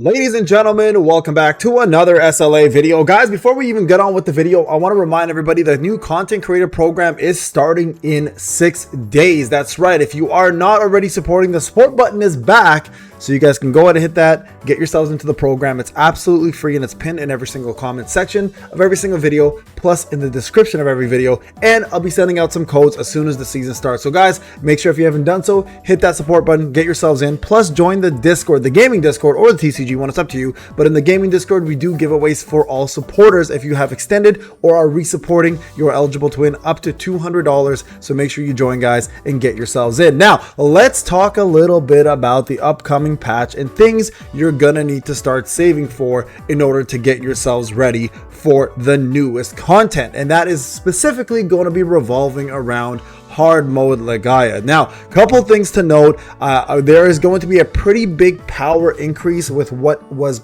Ladies and gentlemen, welcome back to another SLA video. Guys, before we even get on with the video, I want to remind everybody that the new content creator program is starting in 6 days. That's right. If you are not already supporting, the support button is back. So you guys can go ahead and hit that, get yourselves into the program. It's absolutely free and it's pinned in every single comment section of every single video, plus in the description of every video. And I'll be sending out some codes as soon as the season starts. So guys, make sure if you haven't done so, hit that support button, get yourselves in, plus join the Discord, the gaming Discord or the TCG one. It's up to you. But in the gaming Discord, we do giveaways for all supporters. If you have extended or are resupporting, you're eligible to win up to $200. So make sure you join, guys, and get yourselves in. Now, let's talk a little bit about the upcoming patch and things you're gonna need to start saving for in order to get yourselves ready for the newest content, and that is specifically going to be revolving around hard mode Legia. Now, a couple things to note. There is going to be a pretty big power increase with what was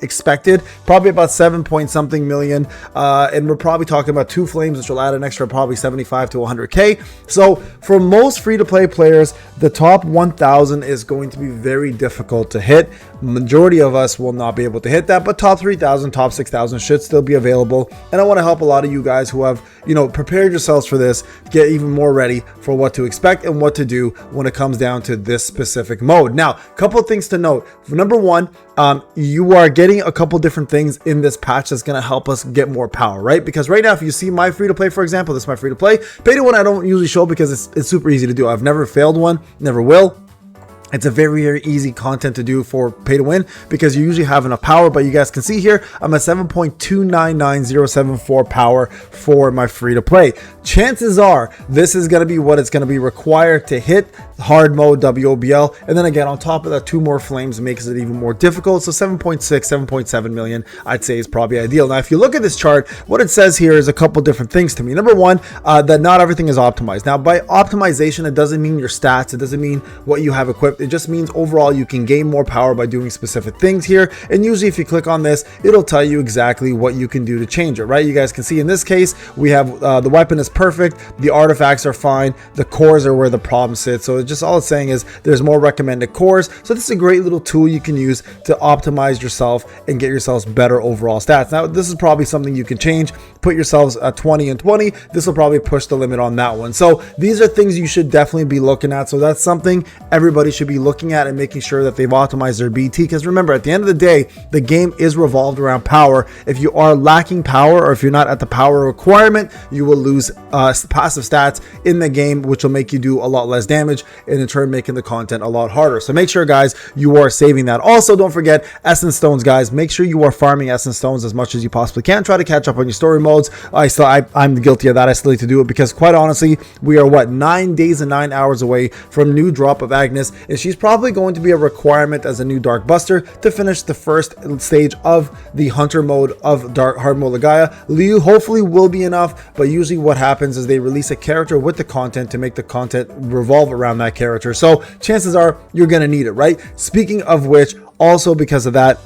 expected, probably about 7 point something million, and we're probably talking about 2 flames, which will add an extra probably 75 to 100k. So for most free-to-play players, the top 1000 is going to be very difficult to hit. Majority of us will not be able to hit that, but top 3000, top 6000 should still be available. And I want to help a lot of you guys who have prepared yourselves for this get even more ready for what to expect and what to do when it comes down to this specific mode. Now, a couple of things to note. Number one, you are getting a couple different things in this patch that's going to help us get more power, right? Because right now, if you see my free to play, for example, this is my free to play. Pay to win, I don't usually show because it's super easy to do. I've never failed one, never will. It's a very, very easy content to do for pay to win because you usually have enough power. But you guys can see here, I'm at 7.299074 power for my free to play. Chances are this is going to be what it's going to be required to hit hard mode WOBL. And then again, on top of that, 2 more flames makes it even more difficult. So 7.6, 7.7 million, I'd say is probably ideal. Now, if you look at this chart, what it says here is a couple different things to me. Number one, that not everything is optimized. Now, by optimization, it doesn't mean your stats. It doesn't mean what you have equipped. It just means overall you can gain more power by doing specific things here. And usually if you click on this, it'll tell you exactly what you can do to change it, right? You guys can see in this case, we have the weapon is perfect. The artifacts are fine. The cores are where the problem sits. So just all it's saying is there's more recommended cores. So this is a great little tool you can use to optimize yourself and get yourselves better overall stats. Now, this is probably something you can change. Put yourselves at 20 and 20. This will probably push the limit on that one. So these are things you should definitely be looking at. So that's something everybody should be looking at and making sure that they've optimized their BT. Because remember, at the end of the day, the game is revolved around power. If you are lacking power or if you're not at the power requirement, you will lose passive stats in the game, which will make you do a lot less damage and in turn making the content a lot harder. So make sure, guys, you are saving that. Also, don't forget essence stones, guys. Make sure you are farming essence stones as much as you possibly can. Try to catch up on your story modes. I'm guilty of that. I still need to do it because quite honestly, we are 9 days and 9 hours away from new drop of Agnes, and she's probably going to be a requirement as a new Dark Buster to finish the first stage of the Hunter mode of Hard Mode Legia. Liu hopefully will be enough, but usually what happens is they release a character with the content to make the content revolve around that character. So chances are you're going to need it, right? Speaking of which, also because of that,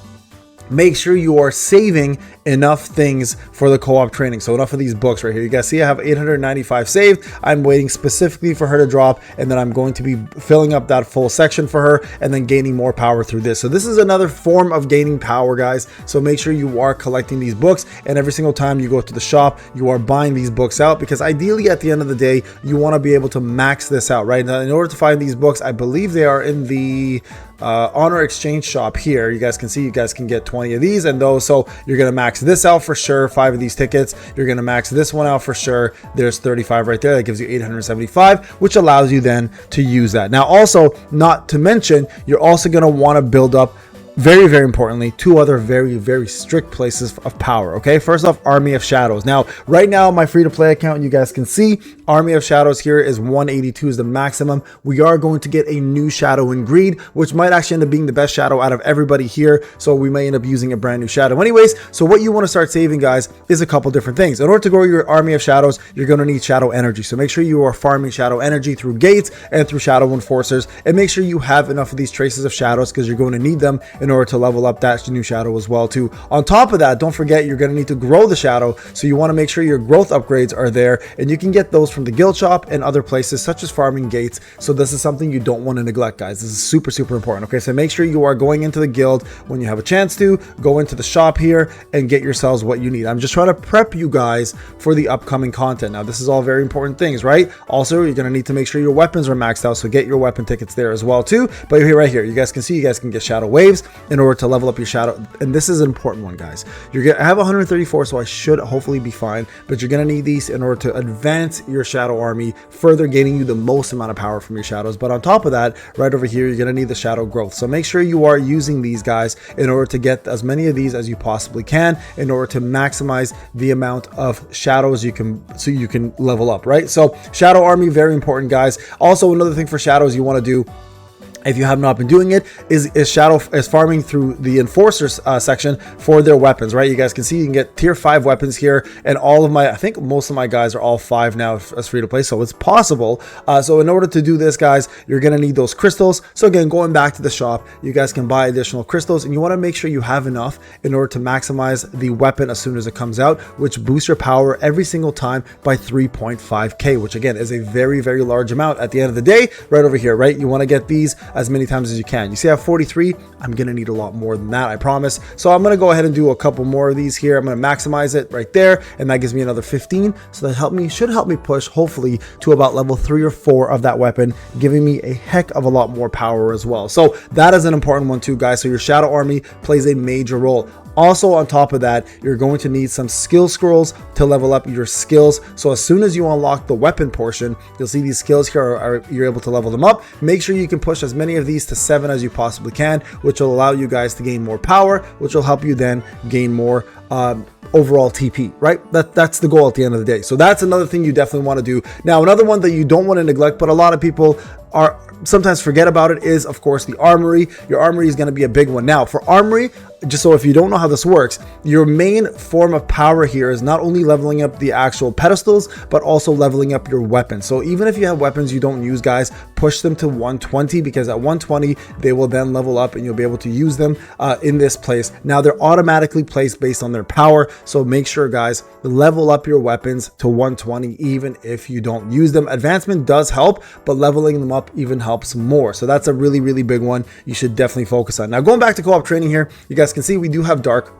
make sure you are saving enough things for the co-op training. So enough of these books right here. You guys see I have 895 saved. I'm waiting specifically for her to drop, and then I'm going to be filling up that full section for her and then gaining more power through this. So this is another form of gaining power, guys. So make sure you are collecting these books, and every single time you go to the shop, you are buying these books out, because ideally at the end of the day, you want to be able to max this out, right? Now, in order to find these books, I believe they are in the honor exchange shop here. You guys can see you guys can get 20 of these and those. So you're going to max this out for sure. 5 of these tickets. You're going to max this one out for sure. There's 35 right there. That gives you 875, which allows you then to use that. Now, also, not to mention, you're also going to want to build up, very, very importantly, 2 other very, very strict places of power. Okay, first off, Army of Shadows. Now, right now, my free-to-play account, you guys can see Army of Shadows here is 182 is the maximum. We are going to get a new shadow in Greed, which might actually end up being the best shadow out of everybody here. So we may end up using a brand new shadow anyways. So what you want to start saving, guys, is a couple different things. In order to grow your Army of Shadows, you're going to need shadow energy. So make sure you are farming shadow energy through gates and through shadow enforcers, and make sure you have enough of these traces of shadows because you're going to need them in order to level up that new shadow as well too. On top of that, don't forget you're going to need to grow the shadow, so you want to make sure your growth upgrades are there, and you can get those from the guild shop and other places such as farming gates. So this is something you don't want to neglect, guys. This is super, super important. Okay, so make sure you are going into the guild when you have a chance to go into the shop here and get yourselves what you need. I'm just trying to prep you guys for the upcoming content. Now, this is all very important things, right? Also, you're going to need to make sure your weapons are maxed out, so get your weapon tickets there as well too. But here, right here, you guys can see, you guys can get shadow waves in order to level up your shadow. And this is an important one, guys. You're gonna have 134, so I should hopefully be fine, but you're gonna need these in order to advance your shadow army, further gaining you the most amount of power from your shadows. But on top of that, right over here, you're gonna need the shadow growth. So make sure you are using these guys in order to get as many of these as you possibly can in order to maximize the amount of shadows you can, so you can level up, right? So shadow army, very important, guys. Also, another thing for shadows you want to do, if you have not been doing it, is farming through the enforcers section for their weapons, right? You guys can see you can get tier 5 weapons here, and all of my, I think most of my guys are all 5 now as free to play, so it's possible. So in order to do this, guys, you're gonna need those crystals. So again, going back to the shop, you guys can buy additional crystals, and you want to make sure you have enough in order to maximize the weapon as soon as it comes out, which boosts your power every single time by 3.5k, which again is a very, very large amount at the end of the day. Right over here, right? You want to get these as many times as you can. You see I have 43. I'm gonna need a lot more than that, I promise. So I'm gonna go ahead and do a couple more of these here. I'm gonna maximize it right there, and that gives me another 15. So that should help me push hopefully to about level 3 or 4 of that weapon, giving me a heck of a lot more power as well. So that is an important one too, guys. So your shadow army plays a major role. Also, on top of that, you're going to need some skill scrolls to level up your skills. So as soon as you unlock the weapon portion, you'll see these skills here you're able to level them up. Make sure you can push as many of these to 7 as you possibly can, which will allow you guys to gain more power, which will help you then gain more overall TP, right? That's the goal at the end of the day. So that's another thing you definitely want to do. Now, another one that you don't want to neglect, but a lot of people are sometimes forget about it, is of course the armory. Your armory is going to be a big one. Now for armory, just so if you don't know how this works, your main form of power here is not only leveling up the actual pedestals, but also leveling up your weapons. So even if you have weapons you don't use, guys, push them to 120, because at 120 they will then level up and you'll be able to use them in this place. Now they're automatically placed based on their power, so make sure, guys, level up your weapons to 120 even if you don't use them. Advancement does help, but leveling them up even helps more. So that's a really, really big one you should definitely focus on. Now going back to co-op training here, you guys can see we do have dark.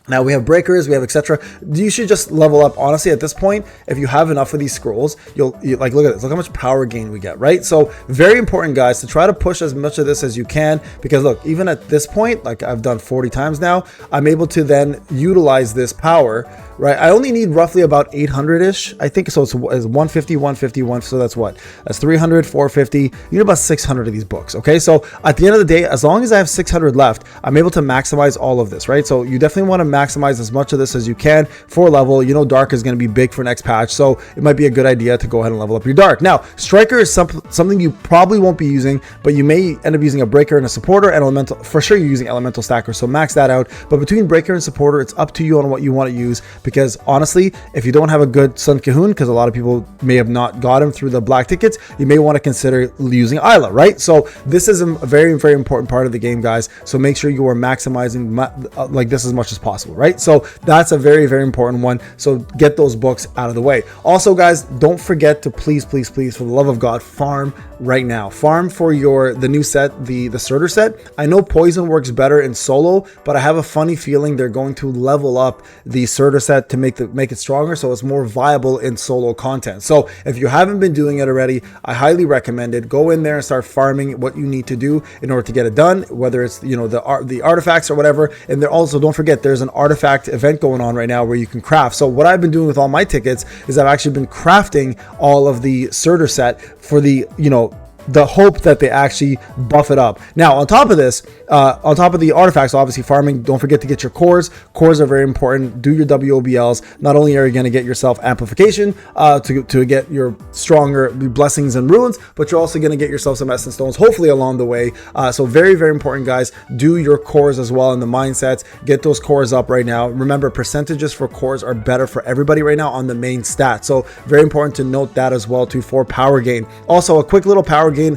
Now we have breakers, we have etc. You should just level up. Honestly, at this point, if you have enough of these scrolls, you like, look at this, look how much power gain we get, right? So very important, guys, to try to push as much of this as you can, because look, even at this point, like I've done 40 times now, I'm able to then utilize this power, right? I only need roughly about 800-ish, I think. So it's 150, 151. So that's what? That's 300, 450. You need about 600 of these books, okay? So at the end of the day, as long as I have 600 left, I'm able to maximize all of this, right? So you definitely want to maximize as much of this as you can for level. You know, dark is going to be big for next patch, so it might be a good idea to go ahead and level up your dark. Now, striker is something you probably won't be using, but you may end up using a breaker and a supporter, and elemental. For sure, you're using elemental stacker, so max that out. But between breaker and supporter, it's up to you on what you want to use, because honestly, if you don't have a good Sun Cahoon, because a lot of people may have not got him through the black tickets, you may want to consider using Isla, right? So this is a very, very important part of the game, guys. So make sure you are maximizing like this as much as possible, right? So that's a very, very important one. So get those books out of the way. Also, guys, don't forget to please, please, please, for the love of God, farm right now. Farm for the new set, the starter set. I know poison works better in solo, but I have a funny feeling they're going to level up the starter set to make it stronger, so it's more viable in solo content. So if you haven't been doing it already, I highly recommend it. Go in there and start farming what you need to do in order to get it done, whether it's, you know, the artifacts or whatever. And there also, don't forget, there's an artifact event going on right now where you can craft. So what I've been doing with all my tickets is I've actually been crafting all of the starter set for the, you know, the hope that they actually buff it up. Now, on top of this, on top of the artifacts, obviously farming, don't forget to get your cores. Cores are very important. Do your WOBLs. Not only are you going to get yourself amplification to get your stronger blessings and runes, but you're also going to get yourself some essence stones, hopefully along the way. So very, very important, guys. Do your cores as well in the mindsets. Get those cores up right now. Remember, percentages for cores are better for everybody right now on the main stat. So very important to note that as well too for power gain. Also, a quick little power gain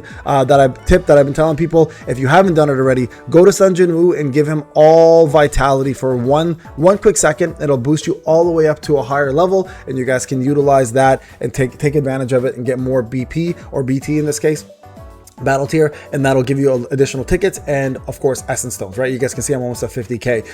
tip that I've been telling people. If you haven't done it already, go to Sun Jin Woo and give him all vitality for one quick second. It'll boost you all the way up to a higher level, and you guys can utilize that and take advantage of it and get more BP or BT in this case, battle tier, and that'll give you additional tickets and of course essence stones, right? You guys can see I'm almost at 50k.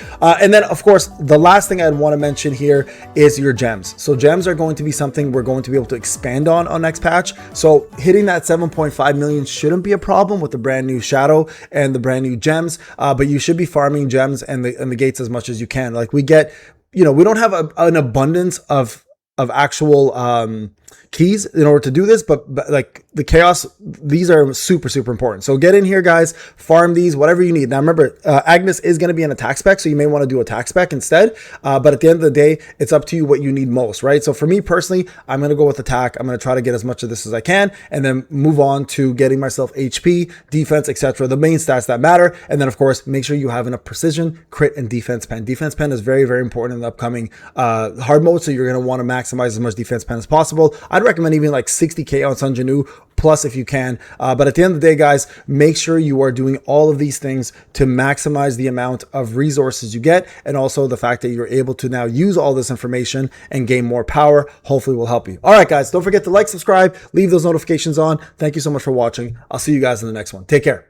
And then of course the last thing I'd want to mention here is your gems. So gems are going to be something we're going to be able to expand on next patch. So hitting that 7.5 million shouldn't be a problem with the brand new shadow and the brand new gems, but you should be farming gems and the gates as much as you can. Like we get, you know, we don't have an abundance of actual keys in order to do this, but like the chaos, these are super important. So get in here, guys, farm these, whatever you need. Now remember, Agnes is going to be an attack spec, so you may want to do attack spec instead, but at the end of the day, it's up to you what you need most, right? So for me personally, I'm going to go with attack. I'm going to try to get as much of this as I can and then move on to getting myself HP, defense, etc., the main stats that matter. And then of course, make sure you have enough precision, crit, and defense pen. Defense pen is very important in the upcoming hard mode, so you're going to want to maximize as much defense pen as possible. I'd recommend even like 60k on Sun Jin Woo plus if you can, but at the end of the day, guys, make sure you are doing all of these things to maximize the amount of resources you get, and also the fact that you're able to now use all this information and gain more power hopefully will help you. All right, guys, don't forget to like, subscribe, leave those notifications on. Thank you so much for watching. I'll see you guys in the next one. Take care.